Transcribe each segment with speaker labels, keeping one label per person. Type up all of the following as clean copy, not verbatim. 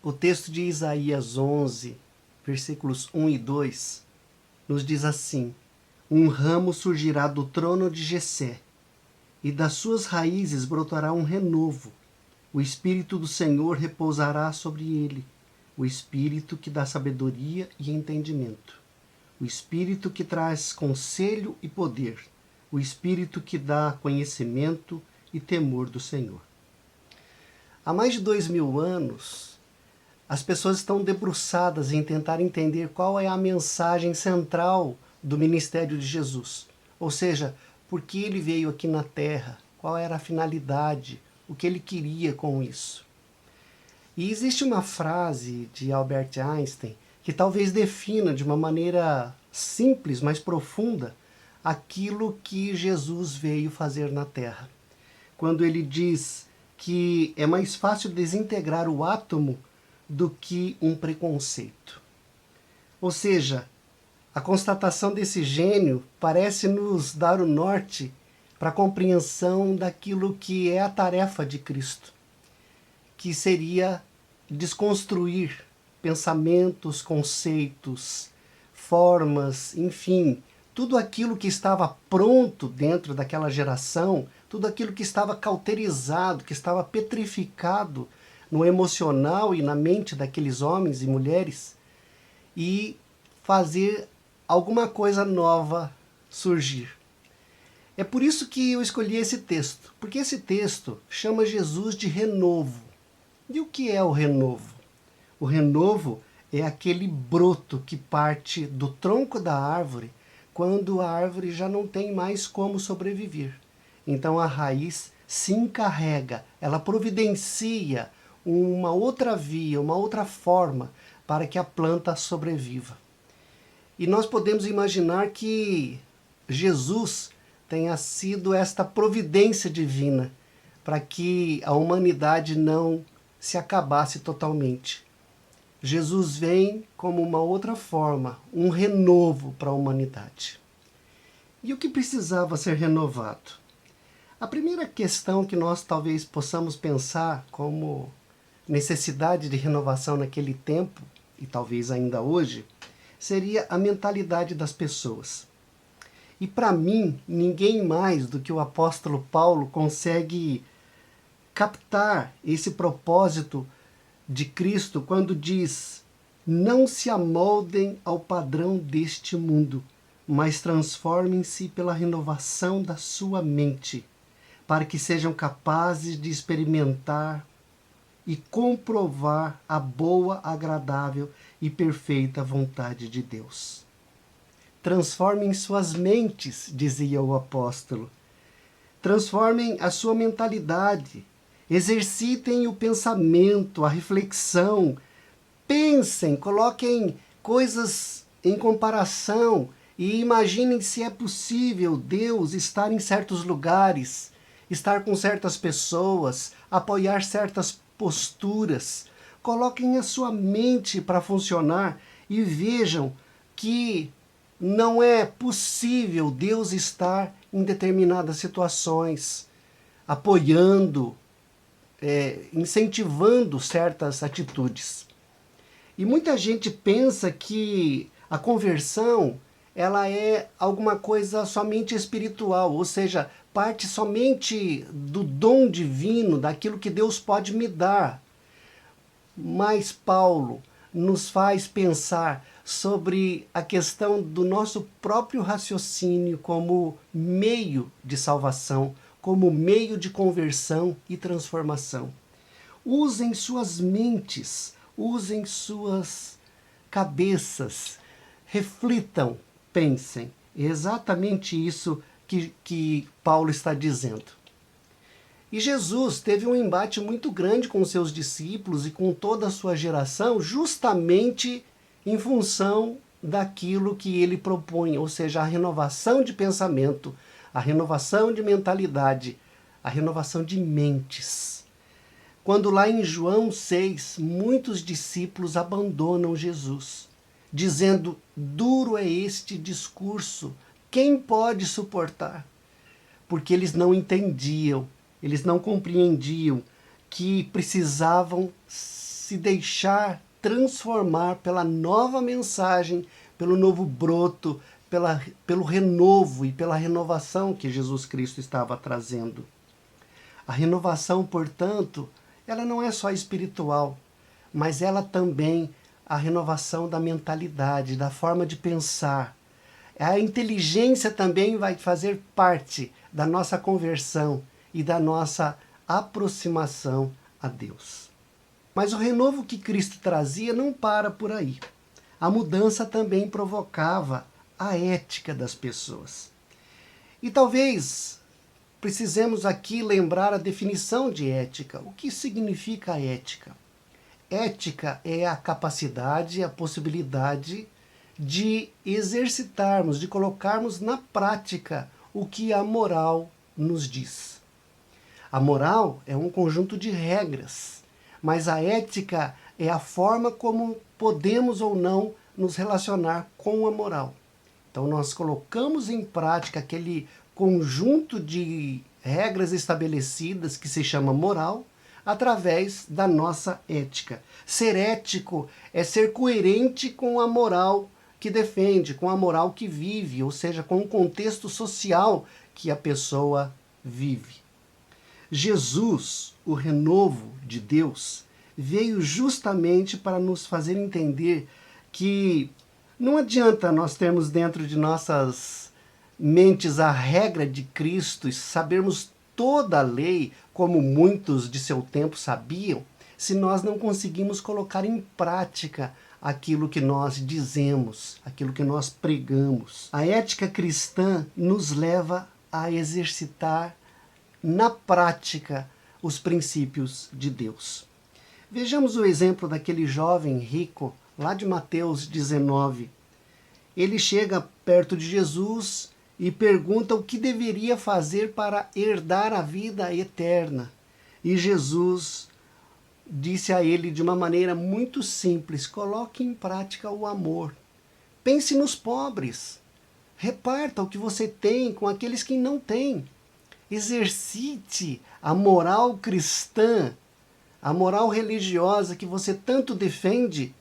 Speaker 1: O texto de Isaías 11, versículos 1 e 2, nos diz assim: um ramo surgirá do trono de Jessé, e das suas raízes brotará um renovo. O Espírito do Senhor repousará sobre ele, o Espírito que dá sabedoria e entendimento, o Espírito que traz conselho e poder, o Espírito que dá conhecimento e temor do Senhor. Há mais de 2000 anos, as pessoas estão debruçadas em tentar entender qual é a mensagem central do ministério de Jesus. Ou seja, por que ele veio aqui na Terra, qual era a finalidade, o que ele queria com isso. E existe uma frase de Albert Einstein que talvez defina de uma maneira simples, mas profunda, aquilo que Jesus veio fazer na Terra. Quando ele diz que é mais fácil desintegrar o átomo do que um preconceito. Ou seja, a constatação desse gênio parece nos dar o norte para a compreensão daquilo que é a tarefa de Cristo, que seria desconstruir pensamentos, conceitos, formas, enfim, tudo aquilo que estava pronto dentro daquela geração, tudo aquilo que estava cauterizado, que estava petrificado no emocional e na mente daqueles homens e mulheres, e fazer alguma coisa nova surgir. É por isso que eu escolhi esse texto, porque esse texto chama Jesus de renovo. E o que é o renovo? O renovo é aquele broto que parte do tronco da árvore quando a árvore já não tem mais como sobreviver. Então a raiz se encarrega, ela providencia uma outra via, uma outra forma para que a planta sobreviva. E nós podemos imaginar que Jesus tenha sido esta providência divina para que a humanidade não se acabasse totalmente. Jesus vem como uma outra forma, um renovo para a humanidade. E o que precisava ser renovado? A primeira questão que nós talvez possamos pensar como necessidade de renovação naquele tempo, e talvez ainda hoje, seria a mentalidade das pessoas. E para mim, ninguém mais do que o apóstolo Paulo consegue captar esse propósito de Cristo quando diz: não se amoldem ao padrão deste mundo, mas transformem-se pela renovação da sua mente, para que sejam capazes de experimentar e comprovar a boa, agradável e perfeita vontade de Deus. Transformem suas mentes, dizia o apóstolo. Transformem a sua mentalidade. Exercitem o pensamento, a reflexão. Pensem, coloquem coisas em comparação e imaginem se é possível Deus estar em certos lugares, estar com certas pessoas, apoiar certas posturas. Coloquem a sua mente para funcionar e vejam que não é possível Deus estar em determinadas situações, apoiando, incentivando certas atitudes. E muita gente pensa que a conversão ela é alguma coisa somente espiritual, ou seja, parte somente do dom divino, daquilo que Deus pode me dar. Mas Paulo nos faz pensar sobre a questão do nosso próprio raciocínio como meio de salvação, como meio de conversão e transformação. Usem suas mentes, usem suas cabeças, reflitam, pensem. É exatamente isso que Paulo está dizendo. E Jesus teve um embate muito grande com seus discípulos e com toda a sua geração, justamente em função daquilo que ele propõe, ou seja, a renovação de pensamento, a renovação de mentalidade, a renovação de mentes. Quando lá em João 6, muitos discípulos abandonam Jesus, dizendo: duro é este discurso, quem pode suportar? Porque eles não entendiam, eles não compreendiam que precisavam se deixar transformar pela nova mensagem, pelo novo broto, pelo renovo e pela renovação que Jesus Cristo estava trazendo. A renovação, portanto, ela não é só espiritual, mas ela também a renovação da mentalidade, da forma de pensar. A inteligência também vai fazer parte da nossa conversão e da nossa aproximação a Deus. Mas o renovo que Cristo trazia não para por aí. A mudança também provocava a ética das pessoas. E talvez precisemos aqui lembrar a definição de ética. O que significa ética? Ética é a capacidade, a possibilidade de exercitarmos, de colocarmos na prática o que a moral nos diz. A moral é um conjunto de regras, mas a ética é a forma como podemos ou não nos relacionar com a moral. Então nós colocamos em prática aquele conjunto de regras estabelecidas que se chama moral, através da nossa ética. Ser ético é ser coerente com a moral que defende, com a moral que vive, ou seja, com o contexto social que a pessoa vive. Jesus, o renovo de Deus, veio justamente para nos fazer entender que não adianta nós termos dentro de nossas mentes a regra de Cristo e sabermos toda a lei, como muitos de seu tempo sabiam, se nós não conseguimos colocar em prática aquilo que nós dizemos, aquilo que nós pregamos. A ética cristã nos leva a exercitar na prática os princípios de Deus. Vejamos o exemplo daquele jovem rico, lá de Mateus 19. Ele chega perto de Jesus e pergunta o que deveria fazer para herdar a vida eterna. E Jesus disse a ele de uma maneira muito simples: coloque em prática o amor. Pense nos pobres. Reparta o que você tem com aqueles que não têm. Exercite a moral cristã, a moral religiosa que você tanto defende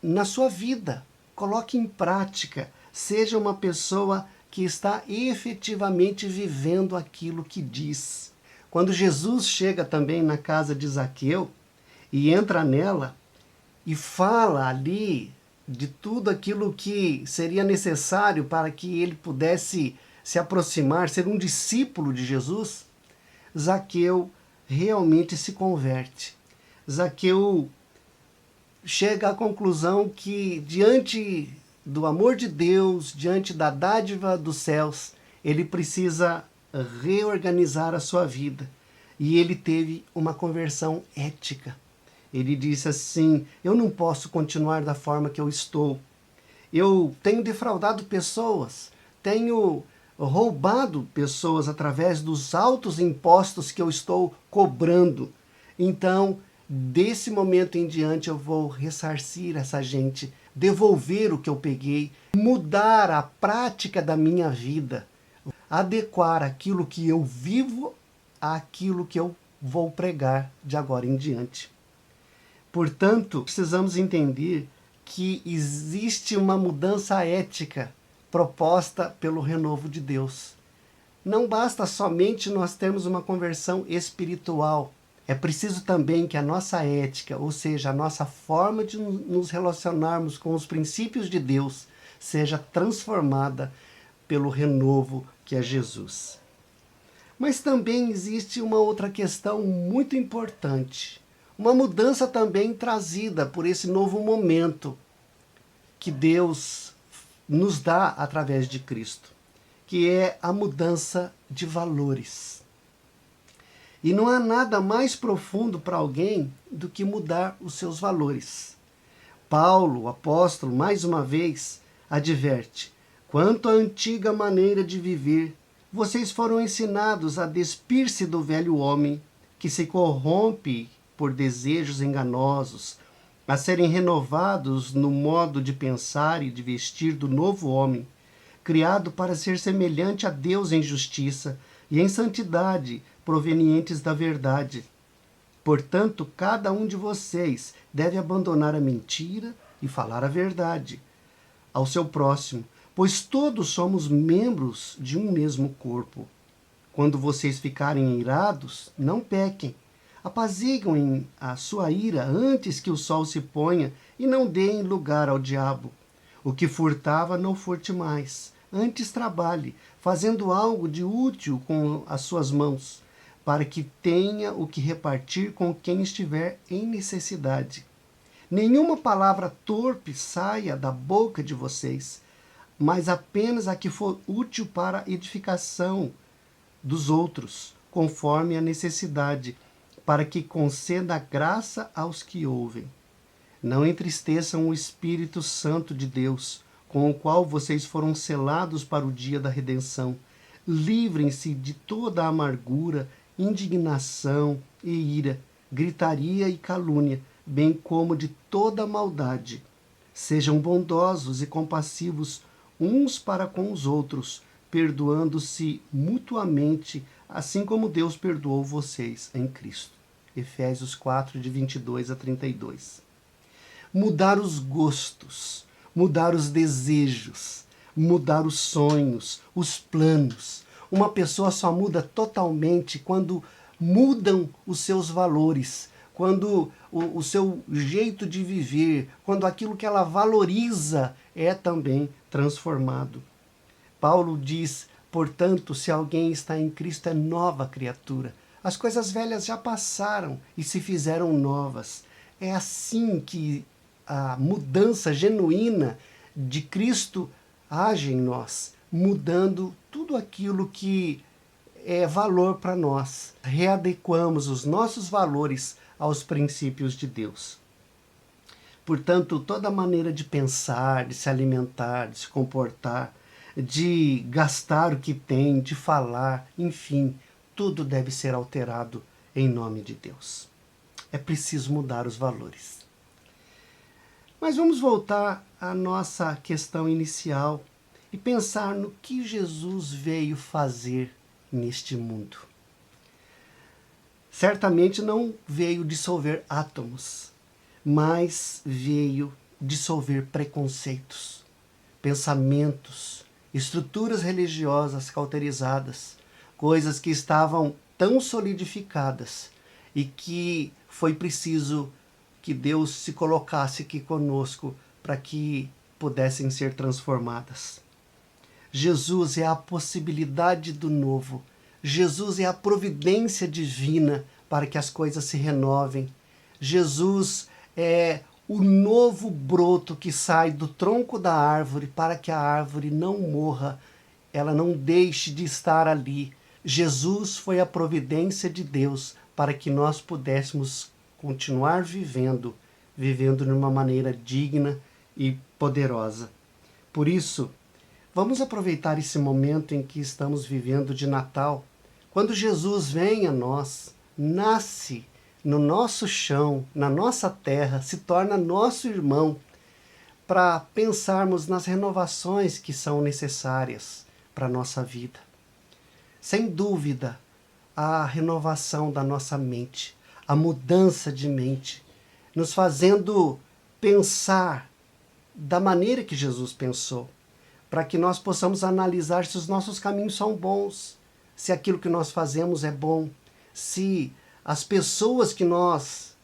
Speaker 1: na sua vida. Coloque em prática. Seja uma pessoa que está efetivamente vivendo aquilo que diz. Quando Jesus chega também na casa de Zaqueu e entra nela e fala ali de tudo aquilo que seria necessário para que ele pudesse se aproximar, ser um discípulo de Jesus, Zaqueu realmente se converte. Zaqueu chega à conclusão que, diante do amor de Deus, diante da dádiva dos céus, ele precisa reorganizar a sua vida. E ele teve uma conversão ética. Ele disse assim: eu não posso continuar da forma que eu estou. Eu tenho defraudado pessoas, tenho roubado pessoas através dos altos impostos que eu estou cobrando. Então, desse momento em diante, eu vou ressarcir essa gente, devolver o que eu peguei, mudar a prática da minha vida, adequar aquilo que eu vivo àquilo que eu vou pregar de agora em diante. Portanto, precisamos entender que existe uma mudança ética proposta pelo renovo de Deus. Não basta somente nós termos uma conversão espiritual. É preciso também que a nossa ética, ou seja, a nossa forma de nos relacionarmos com os princípios de Deus, seja transformada pelo renovo que é Jesus. Mas também existe uma outra questão muito importante. Uma mudança também trazida por esse novo momento que Deus nos dá através de Cristo, que é a mudança de valores. E não há nada mais profundo para alguém do que mudar os seus valores. Paulo, o apóstolo, mais uma vez, adverte: quanto à antiga maneira de viver, vocês foram ensinados a despir-se do velho homem, que se corrompe por desejos enganosos, a serem renovados no modo de pensar e de vestir do novo homem, criado para ser semelhante a Deus em justiça e em santidade, provenientes da verdade. Portanto, cada um de vocês deve abandonar a mentira e falar a verdade ao seu próximo, pois todos somos membros de um mesmo corpo. Quando vocês ficarem irados, não pequem. Apaziguem a sua ira antes que o sol se ponha e não deem lugar ao diabo. O que furtava, não furte mais. Antes trabalhe, fazendo algo de útil com as suas mãos, para que tenha o que repartir com quem estiver em necessidade. Nenhuma palavra torpe saia da boca de vocês, mas apenas a que for útil para a edificação dos outros, conforme a necessidade, para que conceda graça aos que ouvem. Não entristeçam o Espírito Santo de Deus, com o qual vocês foram selados para o dia da redenção. Livrem-se de toda a amargura, indignação e ira, gritaria e calúnia, bem como de toda a maldade. Sejam bondosos e compassivos uns para com os outros, perdoando-se mutuamente, assim como Deus perdoou vocês em Cristo. Efésios 4, de 22 a 32. Mudar os gostos, mudar os desejos, mudar os sonhos, os planos. Uma pessoa só muda totalmente quando mudam os seus valores, quando o seu jeito de viver, quando aquilo que ela valoriza é também transformado. Paulo diz, portanto, se alguém está em Cristo, é nova criatura. As coisas velhas já passaram e se fizeram novas. É assim que a mudança genuína de Cristo age em nós, mudando tudo aquilo que é valor para nós. Readequamos os nossos valores aos princípios de Deus. Portanto, toda maneira de pensar, de se alimentar, de se comportar, de gastar o que tem, de falar, enfim, tudo deve ser alterado em nome de Deus. É preciso mudar os valores. Mas vamos voltar à nossa questão inicial e pensar no que Jesus veio fazer neste mundo. Certamente não veio dissolver átomos, mas veio dissolver preconceitos, pensamentos, estruturas religiosas cauterizadas, coisas que estavam tão solidificadas e que foi preciso que Deus se colocasse aqui conosco para que pudessem ser transformadas. Jesus é a possibilidade do novo. Jesus é a providência divina para que as coisas se renovem. Jesus é o novo broto que sai do tronco da árvore para que a árvore não morra, ela não deixe de estar ali. Jesus foi a providência de Deus para que nós pudéssemos continuar vivendo de uma maneira digna e poderosa. Por isso, vamos aproveitar esse momento em que estamos vivendo de Natal, quando Jesus vem a nós, nasce no nosso chão, na nossa terra, se torna nosso irmão, para pensarmos nas renovações que são necessárias para a nossa vida. Sem dúvida, a renovação da nossa mente, a mudança de mente, nos fazendo pensar da maneira que Jesus pensou, para que nós possamos analisar se os nossos caminhos são bons, se aquilo que nós fazemos é bom, se as pessoas que nós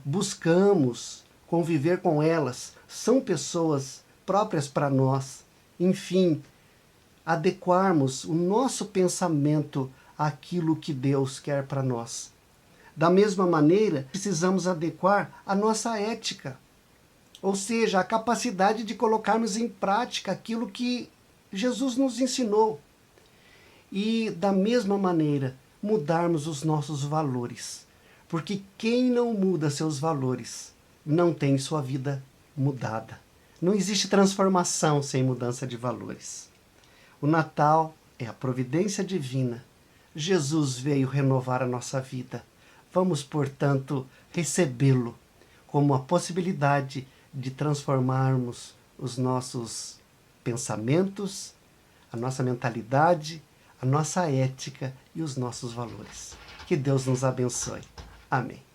Speaker 1: buscamos conviver com elas são pessoas próprias para nós. Enfim, adequarmos o nosso pensamento àquilo que Deus quer para nós. Da mesma maneira, precisamos adequar a nossa ética, ou seja, a capacidade de colocarmos em prática aquilo que Jesus nos ensinou. E, da mesma maneira, mudarmos os nossos valores. Porque quem não muda seus valores não tem sua vida mudada. Não existe transformação sem mudança de valores. O Natal é a providência divina. Jesus veio renovar a nossa vida. Vamos, portanto, recebê-lo como a possibilidade de transformarmos os nossos pensamentos, a nossa mentalidade, a nossa ética e os nossos valores. Que Deus nos abençoe. Amém.